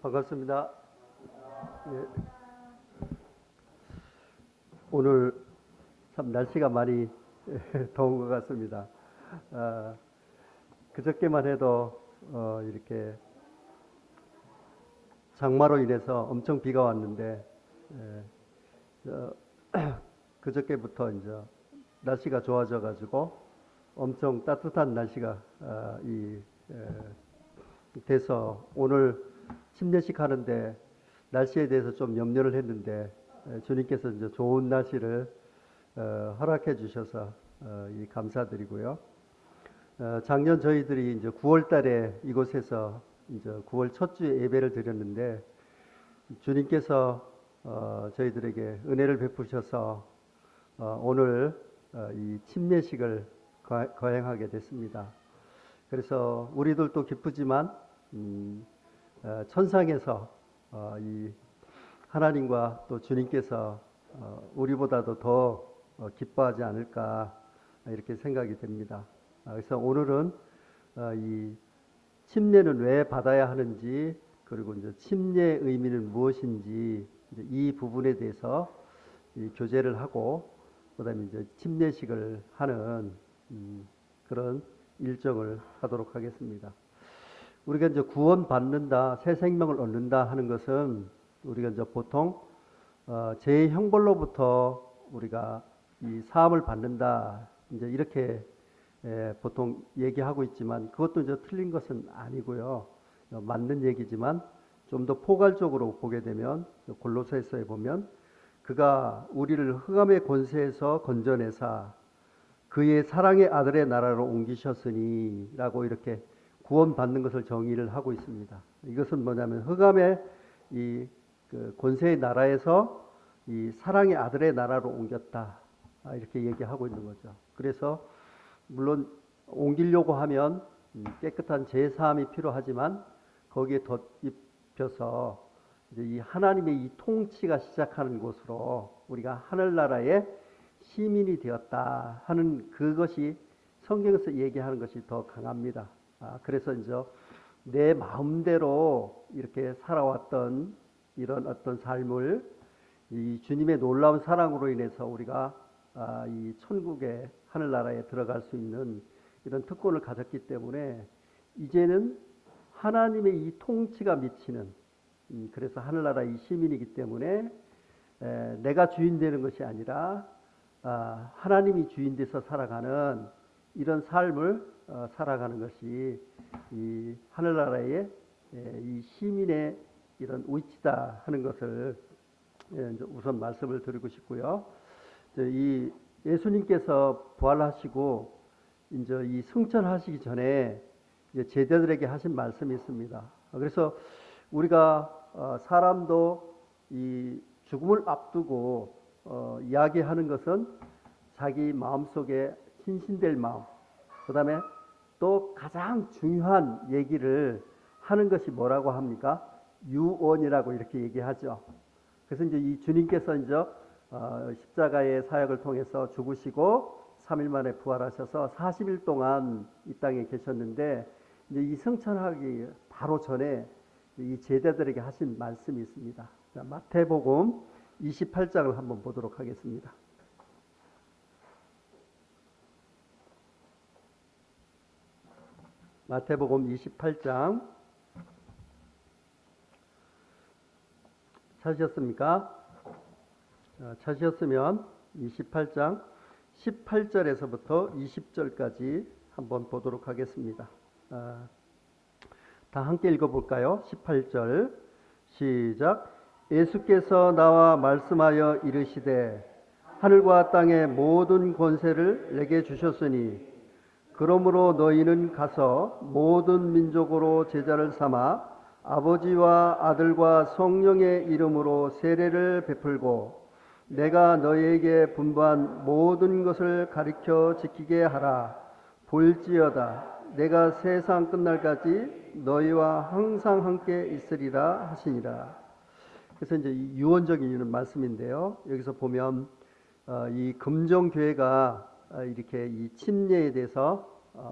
반갑습니다. 예, 오늘 참 날씨가 많이 더운 것 같습니다. 아, 그저께만 해도 이렇게 장마로 인해서 엄청 비가 왔는데 저, 그저께부터 이제 날씨가 좋아져 가지고 엄청 따뜻한 날씨가 돼서 오늘 침례식 하는데 날씨에 대해서 좀 염려를 했는데 주님께서 이제 좋은 날씨를 허락해 주셔서 이 감사드리고요. 작년 저희들이 이제 9월 달에 이곳에서 이제 9월 첫 주에 예배를 드렸는데 주님께서 저희들에게 은혜를 베푸셔서 오늘 이 침례식을 거행하게 됐습니다. 그래서 우리들도 기쁘지만 천상에서 이 하나님과 또 주님께서 우리보다도 더 기뻐하지 않을까 이렇게 생각이 됩니다. 그래서 오늘은 이 침례는 왜 받아야 하는지, 그리고 이제 침례의 의미는 무엇인지 이제 이 부분에 대해서 이 교제를 하고 그다음에 이제 침례식을 하는 그런 일정을 하도록 하겠습니다. 우리가 이제 구원 받는다, 새 생명을 얻는다 하는 것은 우리가 이제 보통 죄의 형벌로부터 우리가 이 사함을 받는다 이제 이렇게 보통 얘기하고 있지만 그것도 이제 틀린 것은 아니고요. 맞는 얘기지만 좀 더 포괄적으로 보게 되면 골로새서에 보면 그가 우리를 흑암의 권세에서 건져내사 그의 사랑의 아들의 나라로 옮기셨으니라고 이렇게 구원받는 것을 정의를 하고 있습니다. 이것은 뭐냐면 흑암의 그 권세의 나라에서 이 사랑의 아들의 나라로 옮겼다 이렇게 얘기하고 있는 거죠. 그래서 물론 옮기려고 하면 깨끗한 제사함이 필요하지만 거기에 덧입혀서 이제 이 하나님의 이 통치가 시작하는 곳으로 우리가 하늘나라의 시민이 되었다 하는 그것이 성경에서 얘기하는 것이 더 강합니다. 그래서 이제 내 마음대로 이렇게 살아왔던 이런 어떤 삶을 이 주님의 놀라운 사랑으로 인해서 우리가 이 천국의 하늘나라에 들어갈 수 있는 이런 특권을 가졌기 때문에 이제는 하나님의 이 통치가 미치는 그래서 하늘나라의 시민이기 때문에 내가 주인 되는 것이 아니라 하나님이 주인 돼서 살아가는 이런 삶을 살아가는 것이 이 하늘나라의 이 시민의 이런 위치다 하는 것을 우선 말씀을 드리고 싶고요. 이 예수님께서 부활하시고 이제 이 승천하시기 전에 이제 제자들에게 하신 말씀이 있습니다. 그래서 우리가 사람도 이 죽음을 앞두고 이야기하는 것은 자기 마음속에 신신될 마음, 그 다음에 또 가장 중요한 얘기를 하는 것이 뭐라고 합니까? 유언이라고 이렇게 얘기하죠. 그래서 이제 이 주님께서 이제 십자가의 사역을 통해서 죽으시고 3일 만에 부활하셔서 40일 동안 이 땅에 계셨는데 이제 이 승천하기 바로 전에 이 제자들에게 하신 말씀이 있습니다. 자, 마태복음 28장을 한번 보도록 하겠습니다. 마태복음 28장 찾으셨습니까? 찾으셨으면 28장 18절에서부터 20절까지 한번 보도록 하겠습니다. 다 함께 읽어볼까요? 18절 시작. 예수께서 나와 말씀하여 이르시되 하늘과 땅의 모든 권세를 내게 주셨으니 그러므로 너희는 가서 모든 민족으로 제자를 삼아 아버지와 아들과 성령의 이름으로 세례를 베풀고 내가 너희에게 분부한 모든 것을 가르쳐 지키게 하라. 볼지어다 내가 세상 끝날까지 너희와 항상 함께 있으리라 하시니라. 그래서 이제 유언적인 말씀인데요. 여기서 보면 이 금정교회가 이렇게 이 침례에 대해서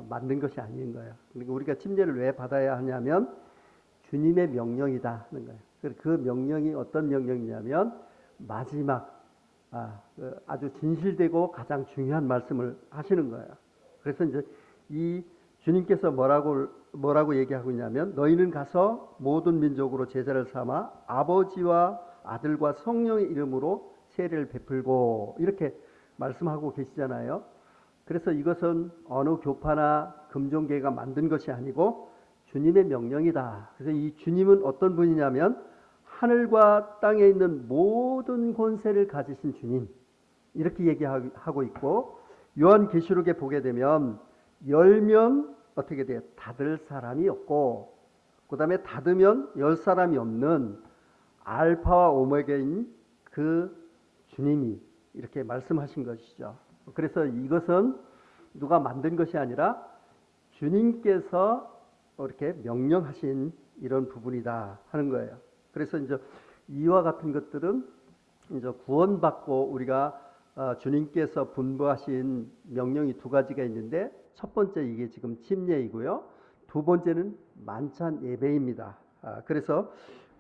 만든 것이 아닌 거예요. 그러니까 우리가 침례를 왜 받아야 하냐면 주님의 명령이다 하는 거예요. 그 명령이 어떤 명령이냐면 마지막 아주 진실되고 가장 중요한 말씀을 하시는 거예요. 그래서 이제 이 주님께서 뭐라고 얘기하고 있냐면 너희는 가서 모든 민족으로 제자를 삼아 아버지와 아들과 성령의 이름으로 세례를 베풀고 이렇게 말씀하고 계시잖아요. 그래서 이것은 어느 교파나 금종계가 만든 것이 아니고 주님의 명령이다. 그래서 이 주님은 어떤 분이냐면 하늘과 땅에 있는 모든 권세를 가지신 주님 이렇게 얘기하고 있고 요한계시록에 보게 되면 열면 어떻게 돼요? 닫을 사람이 없고 그 다음에 닫으면 열 사람이 없는 알파와 오메가인 그 주님이 이렇게 말씀하신 것이죠. 그래서 이것은 누가 만든 것이 아니라 주님께서 이렇게 명령하신 이런 부분이다 하는 거예요. 그래서 이제 이와 같은 것들은 이제 구원받고 우리가 주님께서 분부하신 명령이 두 가지가 있는데 첫 번째 이게 지금 침례이고요. 두 번째는 만찬 예배입니다. 그래서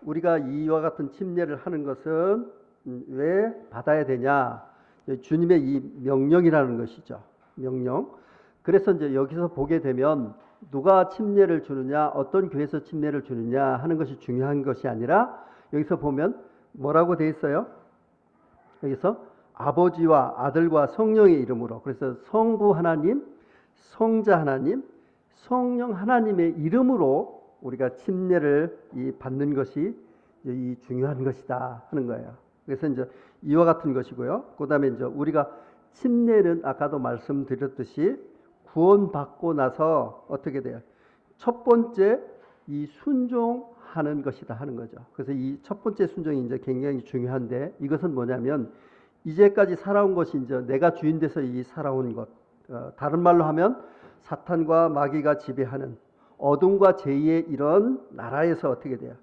우리가 이와 같은 침례를 하는 것은 왜 받아야 되냐? 주님의 이 명령이라는 것이죠. 명령. 그래서 이제 여기서 보게 되면 누가 침례를 주느냐, 어떤 교회에서 침례를 주느냐 하는 것이 중요한 것이 아니라 여기서 보면 뭐라고 돼 있어요? 여기서 아버지와 아들과 성령의 이름으로. 그래서 성부 하나님, 성자 하나님, 성령 하나님의 이름으로 우리가 침례를 받는 것이 이 중요한 것이다 하는 거예요. 그래서 이제 이와 같은 것이고요. 그다음에 이제 우리가 침례는 아까도 말씀드렸듯이 구원받고 나서 어떻게 돼요? 첫 번째 이 순종하는 것이다 하는 거죠. 그래서 이 첫 번째 순종이 이제 굉장히 중요한데 이것은 뭐냐면 이제까지 살아온 것이 이제 내가 주인 돼서 이 살아온 것. 다른 말로 하면 사탄과 마귀가 지배하는 어둠과 죄의 이런 나라에서 어떻게 돼요?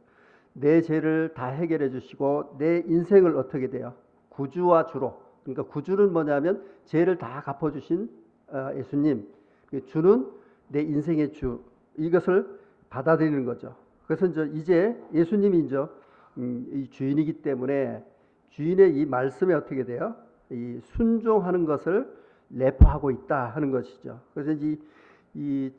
내 죄를 다 해결해 주시고 내 인생을 어떻게 돼요? 구주와 주로. 그러니까 구주는 뭐냐면 죄를 다 갚아 주신 예수님. 주는 내 인생의 주. 이것을 받아들이는 거죠. 그래서 이제 예수님이 이제 이 주인이기 때문에 주인의 이 말씀에 어떻게 돼요? 이 순종하는 것을 내포하고 있다 하는 것이죠. 그래서 이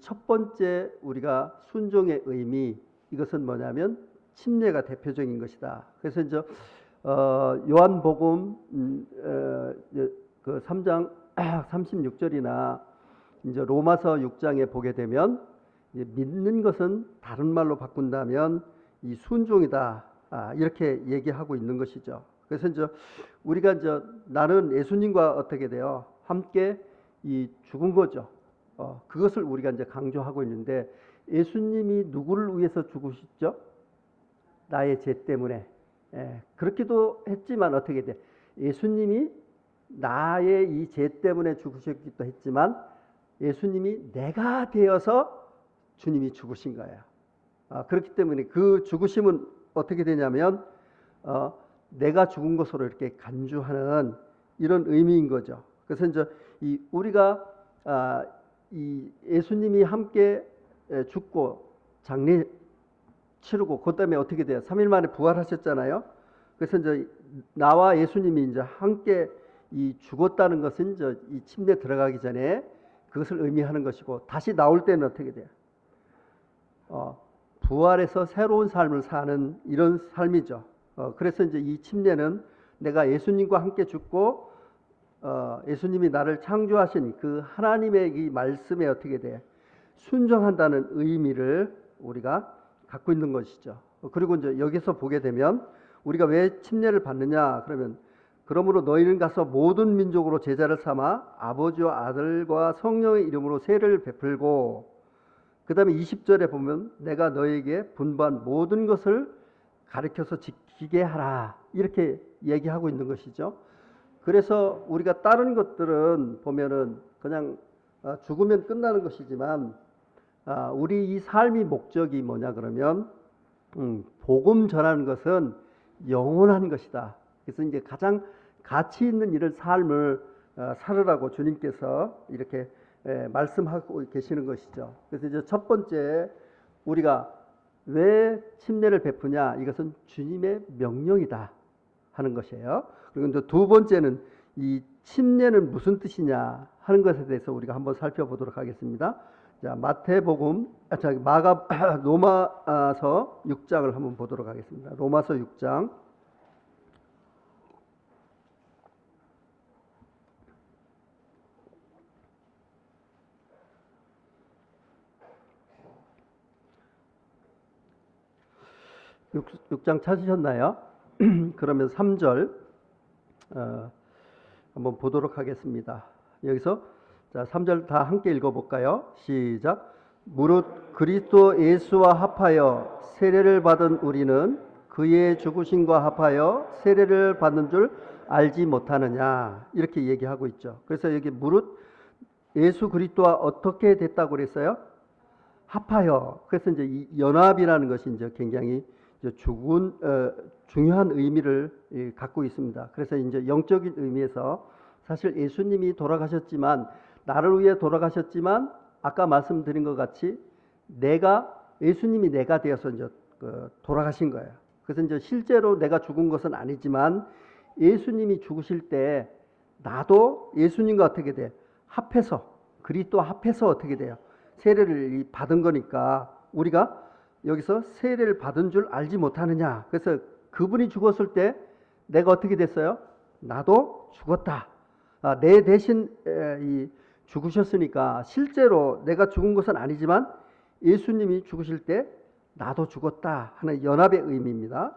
첫 번째 우리가 순종의 의미 이것은 뭐냐면 침례가 대표적인 것이다. 그래서 이제 요한복음 그 3장 36절이나 이제 로마서 6장에 보게 되면 믿는 것은 다른 말로 바꾼다면 이 순종이다. 이렇게 얘기하고 있는 것이죠. 그래서 이제 우리가 이제 나는 예수님과 어떻게 돼요? 함께 이 죽은 거죠. 그것을 우리가 이제 강조하고 있는데 예수님이 누구를 위해서 죽으셨죠? 나의 죄 때문에. 그렇기도 했지만 어떻게 돼? 예수님이 나의 이 죄 때문에 죽으셨기도 했지만 예수님이 내가 되어서 주님이 죽으신 거예요. 그렇기 때문에 그 죽으심은 어떻게 되냐면 내가 죽은 것으로 이렇게 간주하는 이런 의미인 거죠. 그래서 이제 우리가 이 예수님이 함께 죽고 장례 치르고 그다음에 어떻게 돼요? 3일 만에 부활하셨잖아요. 그래서 이제 나와 예수님이 이제 함께 이 죽었다는 것은 이제 이 침례 들어가기 전에 그것을 의미하는 것이고 다시 나올 때는 어떻게 돼요? 부활해서 새로운 삶을 사는 이런 삶이죠. 그래서 이제 이 침례는 내가 예수님과 함께 죽고 예수님이 나를 창조하신 그 하나님의 이 말씀에 어떻게 돼? 순종한다는 의미를 우리가 갖고 있는 것이죠. 그리고 이제 여기서 보게 되면 우리가 왜 침례를 받느냐? 그러면 그러므로 너희는 가서 모든 민족으로 제자를 삼아 아버지와 아들과 성령의 이름으로 세례를 베풀고 그 다음에 20절에 보면 내가 너에게 분부한 모든 것을 가르쳐서 지키게 하라 이렇게 얘기하고 있는 것이죠. 그래서 우리가 다른 것들은 보면은 그냥 죽으면 끝나는 것이지만 우리 이 삶의 목적이 뭐냐 그러면 복음 전하는 것은 영원한 것이다. 그래서 이제 가장 가치 있는 이런 삶을 살으라고 주님께서 이렇게 말씀하고 계시는 것이죠. 그래서 이제 첫 번째 우리가 왜 침례를 베푸냐? 이것은 주님의 명령이다 하는 것이에요. 그리고 이제 두 번째는 이 침례는 무슨 뜻이냐 하는 것에 대해서 우리가 한번 살펴보도록 하겠습니다. 자, 마태복음, 로마서 6장을 한번 보도록 하겠습니다. 로마서 6장. 육 장 찾으셨나요? 그러면 3절 한번 보도록 하겠습니다. 여기서 자, 3절 다 함께 읽어볼까요? 시작. 무릇 그리스도 예수와 합하여 세례를 받은 우리는 그의 죽으심과 합하여 세례를 받는 줄 알지 못하느냐, 이렇게 얘기하고 있죠. 그래서 여기 무릇 예수 그리스도와 어떻게 됐다고 그랬어요? 합하여. 그래서 이제 이 연합이라는 것이 이제 굉장히 중요한 의미를 갖고 있습니다. 그래서 이제 영적인 의미에서 사실 예수님이 돌아가셨지만, 나를 위해 돌아가셨지만, 아까 말씀드린 것 같이 예수님이 내가 되어서 이제 돌아가신 거예요. 그래서 이제 실제로 내가 죽은 것은 아니지만 예수님이 죽으실 때 나도 예수님과 어떻게 돼? 합해서, 그리스도와 합해서 어떻게 돼요? 세례를 받은 거니까 우리가 여기서 세례를 받은 줄 알지 못하느냐. 그래서 그분이 죽었을 때 내가 어떻게 됐어요? 나도 죽었다. 내 대신 죽으셨으니까 실제로 내가 죽은 것은 아니지만 예수님이 죽으실 때 나도 죽었다 하는 연합의 의미입니다.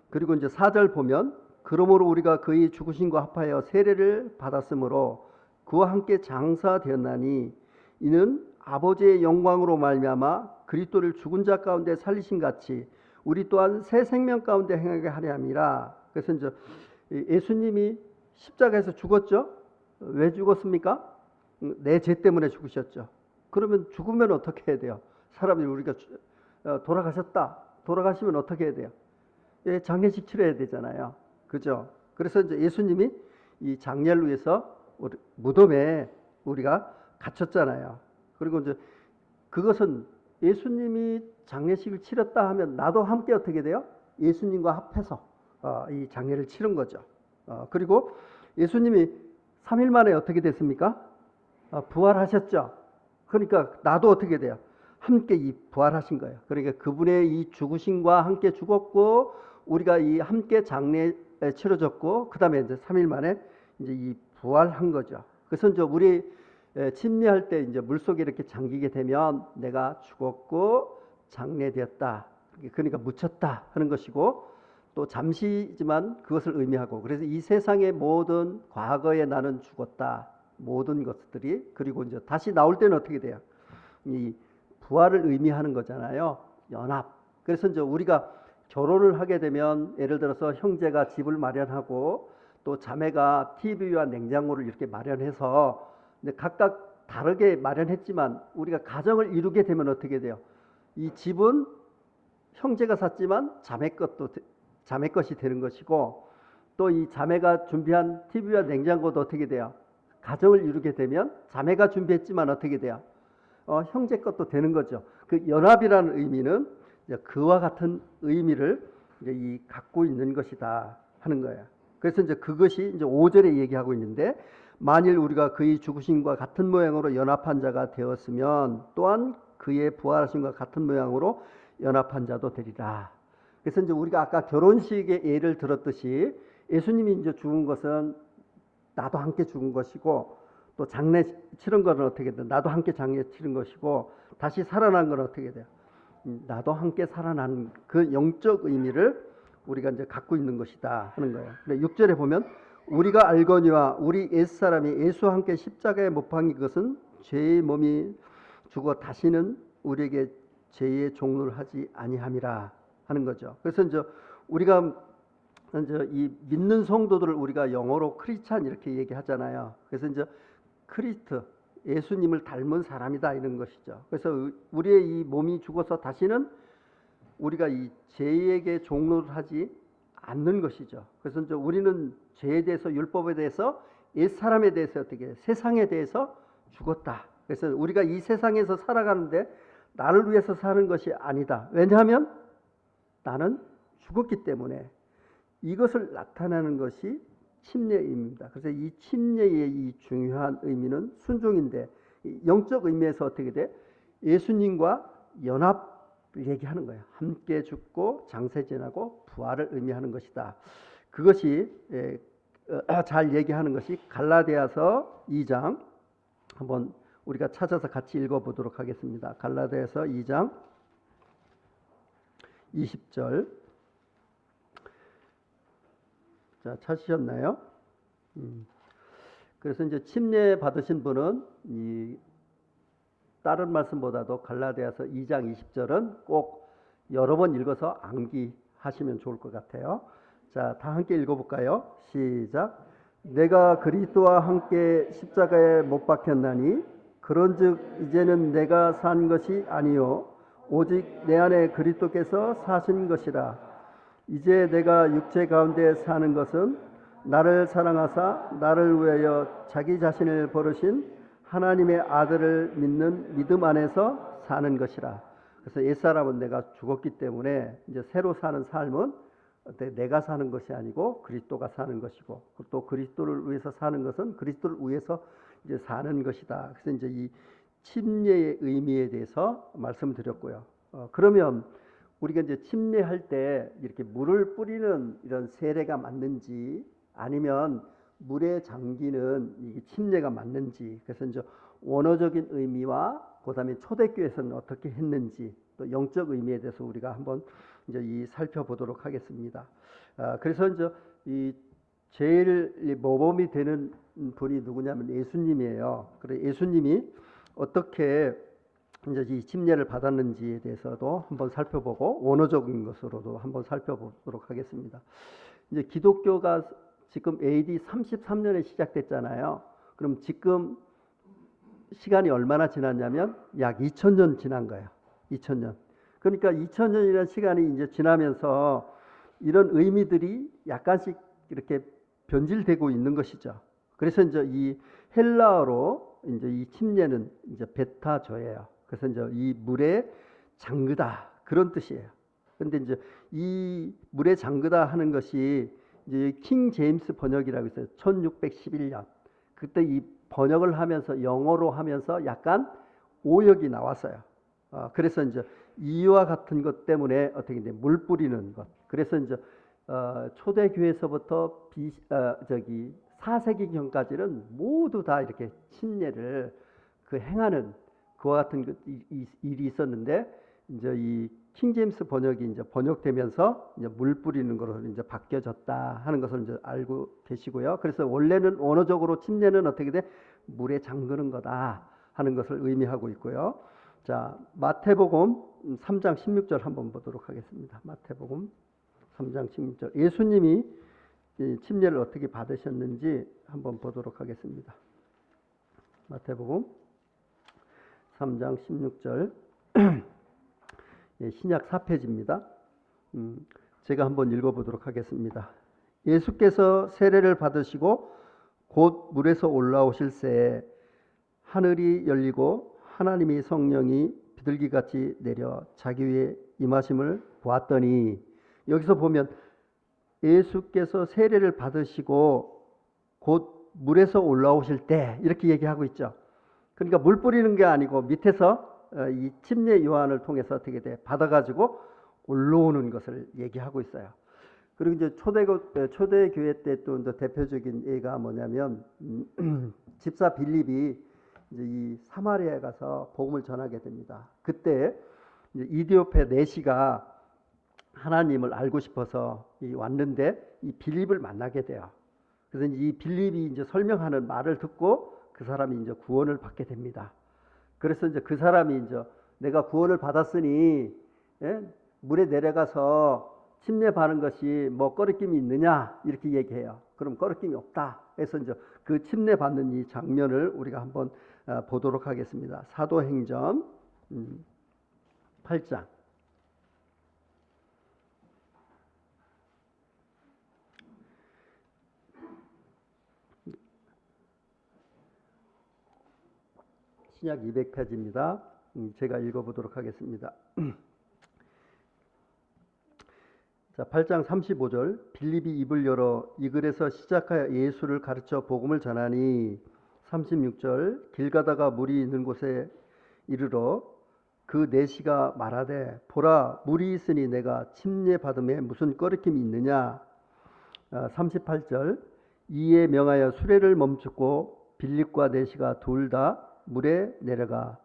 그리고 이제 4절 보면 그러므로 우리가 그의 죽으심과 합하여 세례를 받았으므로 그와 함께 장사되었나니 이는 아버지의 영광으로 말미암아 그리스도를 죽은 자 가운데 살리신 같이 우리 또한 새 생명 가운데 행하게 하려 함이라. 그래서 이제 예수님이 십자가에서 죽었죠. 왜 죽었습니까? 내 죄 때문에 죽으셨죠. 그러면 죽으면 어떻게 해야 돼요? 사람이 우리가 돌아가셨다. 돌아가시면 어떻게 해야 돼요? 장례식 치러야 되잖아요. 그죠? 그래서 이제 예수님이 이 장례를 위해서 무덤에 우리가 갇혔잖아요. 그리고 이제 그것은 예수님이 장례식을 치렀다 하면 나도 함께 어떻게 돼요? 예수님과 합해서 이 장례를 치른 거죠. 그리고 예수님이 3일 만에 어떻게 됐습니까? 부활하셨죠. 그러니까 나도 어떻게 돼요? 함께 이 부활하신 거예요. 그러니까 그분의 이 죽으심과 함께 죽었고 우리가 이 함께 장례에 치러졌고 그 다음에 이제 3일 만에 이제 이 부활한 거죠. 그래서 이제 우리 침례할 때 이제 물속에 이렇게 잠기게 되면 내가 죽었고 장례되었다. 그러니까 묻혔다 하는 것이고 또 잠시지만 그것을 의미하고 그래서 이 세상의 모든 과거에 나는 죽었다. 모든 것들이 그리고 이제 다시 나올 때는 어떻게 돼요? 이 부활을 의미하는 거잖아요. 연합. 그래서 이제 우리가 결혼을 하게 되면 예를 들어서 형제가 집을 마련하고 또 자매가 TV와 냉장고를 이렇게 마련해서 각각 다르게 마련했지만 우리가 가정을 이루게 되면 어떻게 돼요? 이 집은 형제가 샀지만 자매 것이 되는 것이고 또 이 자매가 준비한 TV와 냉장고도 어떻게 돼요? 가정을 이루게 되면 자매가 준비했지만 어떻게 돼요? 형제 것도 되는 거죠. 그 연합이라는 의미는 그와 같은 의미를 이제 갖고 있는 것이다 하는 거예요. 그래서 이제 그것이 이제 5절에 얘기하고 있는데 만일 우리가 그의 죽으심과 같은 모양으로 연합한 자가 되었으면 또한 그의 부활하심과 같은 모양으로 연합한 자도 되리라. 그래서 이제 우리가 아까 결혼식의 예를 들었듯이 예수님이 이제 죽은 것은 나도 함께 죽은 것이고 또 장례 치른 것은 어떻게 돼? 나도 함께 장례 치른 것이고 다시 살아난 건 어떻게 돼요? 나도 함께 살아난 그 영적 의미를 우리가 이제 갖고 있는 것이다 하는 거예요. 6절에 보면 우리가 알거니와 우리 옛사람이 예수와 함께 십자가에 못 박힌 것은 죄의 몸이 죽어 다시는 우리에게 죄의 종로를 하지 아니함이라 하는 거죠. 그래서 이제 우리가 이제 이 믿는 성도들을 우리가 영어로 크리스찬 이렇게 얘기하잖아요. 그래서 이제 크리스트 예수님을 닮은 사람이다 이런 것이죠. 그래서 우리의 이 몸이 죽어서 다시는 우리가 이 죄에게 종로를 하지 않는 것이죠. 그래서 이제 우리는 죄에 대해서 율법에 대해서 옛 사람에 대해서 어떻게 세상에 대해서 죽었다. 그래서 우리가 이 세상에서 살아가는데 나를 위해서 사는 것이 아니다. 왜냐하면 나는 죽었기 때문에. 이것을 나타내는 것이 침례의 의미입니다. 그래서 이 침례의 이 중요한 의미는 순종인데, 영적 의미에서 어떻게 돼? 예수님과 연합을 얘기하는 거예요. 함께 죽고 장세 지나고 부활을 의미하는 것이다. 그것이 잘 얘기하는 것이 갈라디아서 2장, 한번 우리가 찾아서 같이 읽어보도록 하겠습니다. 갈라디아서 2장 20절. 자, 찾으셨나요? 그래서 이제 침례 받으신 분은 이 다른 말씀보다도 갈라디아서 2장 20절은 꼭 여러 번 읽어서 암기하시면 좋을 것 같아요. 자, 다 함께 읽어볼까요? 시작. 내가 그리스도와 함께 십자가에 못 박혔나니 그런즉 이제는 내가 산 것이 아니요 오직 내 안에 그리스도께서 사신 것이라. 이제 내가 육체 가운데 사는 것은 나를 사랑하사 나를 위하여 자기 자신을 버리신 하나님의 아들을 믿는 믿음 안에서 사는 것이라. 그래서 옛사람은 내가 죽었기 때문에 이제 새로 사는 삶은 내가 사는 것이 아니고 그리스도가 사는 것이고, 또 그리스도를 위해서 사는 것은 그리스도를 위해서 이제 사는 것이다. 그래서 이제 이 침례의 의미에 대해서 말씀드렸고요. 그러면 우리가 이제 침례할 때 이렇게 물을 뿌리는 이런 세례가 맞는지, 아니면 물에 잠기는 이게 침례가 맞는지, 그래서 이제 원어적인 의미와 그다음에 초대교회에서는 어떻게 했는지, 또 영적 의미에 대해서 우리가 한번 이제 살펴보도록 하겠습니다. 그래서 이제 이 제일 모범이 되는 분이 누구냐면 예수님이에요. 그래 예수님이 어떻게 이제 이 침례를 받았는지에 대해서도 한번 살펴보고 원어적인 것으로도 한번 살펴보도록 하겠습니다. 이제 기독교가 지금 AD 33년에 시작됐잖아요. 그럼 지금 시간이 얼마나 지났냐면 약 2000년 지난 거예요. 2000년. 그러니까 2000년이라는 시간이 이제 지나면서 이런 의미들이 약간씩 이렇게 변질되고 있는 것이죠. 그래서 이제 이 헬라어로 이제 이 침례는 이제 베타조예요. 그래서 이제 이 물에 잠그다 그런 뜻이에요. 그런데 이제 이 물에 잠그다 하는 것이 이제 킹 제임스 번역이라고 있어요. 1611년. 그때 이 번역을 하면서 영어로 하면서 약간 오역이 나왔어요. 그래서 이제 이와 같은 것 때문에 어떻게 이제 물 뿌리는 것. 그래서 이제 초대교회에서부터 4세기경까지는 모두 다 이렇게 침례를 행하는 그와 같은 일이 있었는데, 이제 이 킹제임스 번역이 이제 번역되면서 이제 물 뿌리는 것으로 이제 바뀌어졌다 하는 것을 이제 알고 계시고요. 그래서 원래는 언어적으로 침례는 어떻게 돼? 물에 잠그는 거다 하는 것을 의미하고 있고요. 자, 마태복음 3장 16절 한번 보도록 하겠습니다. 마태복음 3장 16절. 예수님이 이 침례를 어떻게 받으셨는지 한번 보도록 하겠습니다. 마태복음 3장 16절. 신약 4페이지입니다. 제가 한번 읽어보도록 하겠습니다. 예수께서 세례를 받으시고 곧 물에서 올라오실 새에 하늘이 열리고 하나님의 성령이 비둘기같이 내려 자기 위에 임하심을 보았더니, 여기서 보면 예수께서 세례를 받으시고 곧 물에서 올라오실 때 이렇게 얘기하고 있죠. 그러니까 물 뿌리는 게 아니고 밑에서 이 침례 요한을 통해서 어떻게 돼? 받아가지고 올라오는 것을 얘기하고 있어요. 그리고 이제 초대교회 때 또 대표적인 예가 뭐냐면 집사 빌립이 이제 이 사마리아에 가서 복음을 전하게 됩니다. 그때 이제 이디오페 내시가 하나님을 알고 싶어서 왔는데 이 빌립을 만나게 돼요. 그래서 이 빌립이 이제 설명하는 말을 듣고 그 사람이 이제 구원을 받게 됩니다. 그래서 이제 그 사람이 이제 내가 구원을 받았으니 물에 내려가서 침례 받는 것이 뭐 꺼리낌이 있느냐 이렇게 얘기해요. 그럼 꺼리낌이 없다. 그래서 이제 그 침례 받는 이 장면을 우리가 한번 보도록 하겠습니다. 사도행전 8장. 신약 200페이지입니다. 제가 읽어보도록 하겠습니다. 자, 8장 35절. 빌립이 입을 열어 이 글에서 시작하여 예수를 가르쳐 복음을 전하니. 36절. 길 가다가 물이 있는 곳에 이르러 그 내시가 말하되 보라 물이 있으니 내가 침례 받음에 무슨 꺼리낌이 있느냐. 38절. 이에 명하여 수레를 멈추고 빌립과 내시가 둘 다 물에 내려가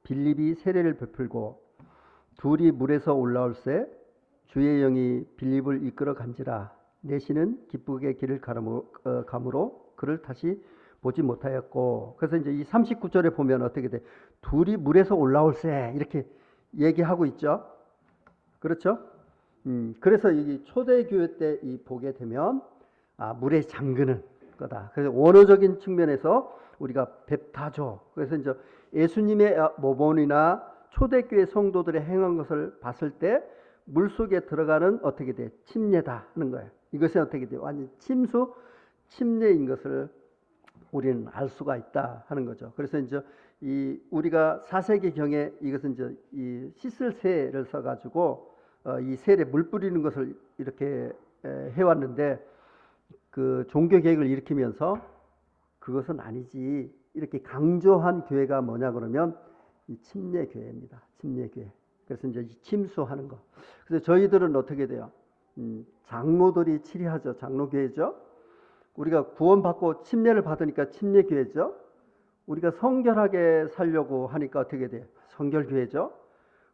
빌립이 세례를 베풀고 둘이 물에서 올라올새 주의 영이 빌립을 이끌어 간지라. 내시는 기쁘게 길을 가므로 그를 다시 보지 못하였고. 그래서 이제 이 39절에 보면 어떻게 돼? 둘이 물에서 올라올새 이렇게 얘기하고 있죠. 그렇죠? 그래서 이 초대교회 때 이 보게 되면 물에 잠그는 거다. 그래서 원어적인 측면에서 우리가 베프타조. 그래서 이제 예수님의 모본이나 초대교회 성도들의 행한 것을 봤을 때 물속에 들어가는 어떻게 돼? 침례다 하는 거예요. 이것이 어떻게 돼요? 완전 침수, 침례인 것을 우리는 알 수가 있다 하는 거죠. 그래서 이제 우리가 4세기 경에 이것은 이제 이 씻을 새를 써가지고 이 새에 물 뿌리는 것을 이렇게 해왔는데 그 종교 개혁을 일으키면서 그것은 아니지 이렇게 강조한 교회가 뭐냐 그러면 이 침례 교회입니다. 침례 교회. 그래서 이제 침수하는 거. 그래서 저희들은 어떻게 돼요? 장로들이 치리하죠. 장로교회죠. 우리가 구원받고 침례를 받으니까 침례교회죠. 우리가 성결하게 살려고 하니까 어떻게 돼요? 성결교회죠.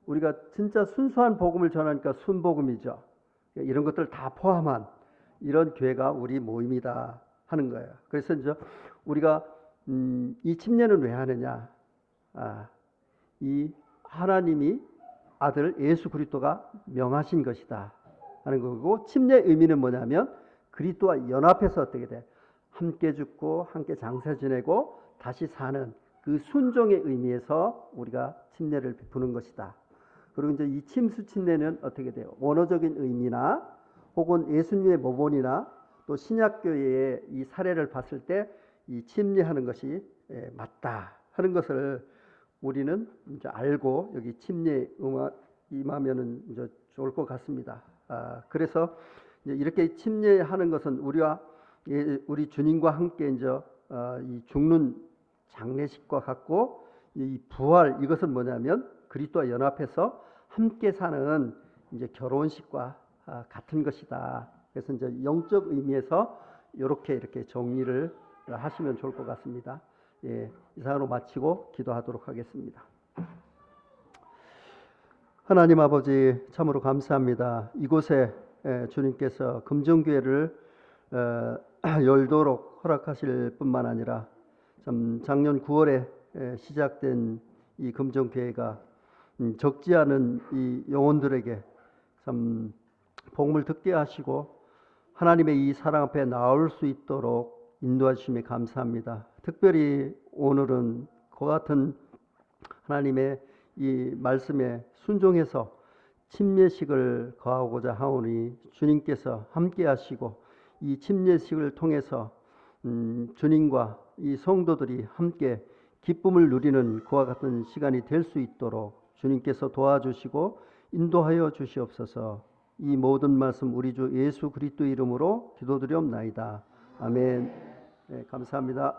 우리가 진짜 순수한 복음을 전하니까 순복음이죠. 이런 것들 다 포함한 이런 교회가 우리 모임이다 하는 거예요. 그래서 이제 우리가 이 침례는 왜 하느냐? 이 하나님이 아들 예수 그리스도가 명하신 것이다 하는 거고, 침례의 의미는 뭐냐면 그리스도와 연합해서 어떻게 돼? 함께 죽고 함께 장사 지내고 다시 사는 그 순종의 의미에서 우리가 침례를 베푸는 것이다. 그리고 이제 이 침수 침례는 어떻게 돼요? 원어적인 의미나 혹은 예수님의 모본이나 또 신약교회의 이 사례를 봤을 때 이 침례하는 것이 맞다 하는 것을 우리는 이제 알고 여기 침례에 임하면은 이제 좋을 것 같습니다. 그래서 이제 이렇게 침례하는 것은 우리 주님과 함께 이제 이 죽는 장례식과 같고, 이 부활 이것은 뭐냐면 그리스도와 연합해서 함께 사는 이제 결혼식과 같은 것이다. 그래서 이제 영적 의미에서 이렇게 정리를 하시면 좋을 것 같습니다. 이상으로 마치고 기도하도록 하겠습니다. 하나님 아버지 참으로 감사합니다. 이곳에 주님께서 금정교회를 열도록 허락하실 뿐만 아니라 참 작년 9월에 시작된 이 금정교회가 적지 않은 이 영혼들에게 참 복음을 듣게 하시고 하나님의 이 사랑 앞에 나올 수 있도록 인도해 주심에 감사합니다. 특별히 오늘은 그와 같은 하나님의 이 말씀에 순종해서 침례식을 거하고자 하오니 주님께서 함께 하시고 이 침례식을 통해서 주님과 이 성도들이 함께 기쁨을 누리는 그와 같은 시간이 될 수 있도록 주님께서 도와주시고 인도하여 주시옵소서. 이 모든 말씀 우리 주 예수 그리스도 이름으로 기도드리옵나이다. 아멘. 네, 감사합니다.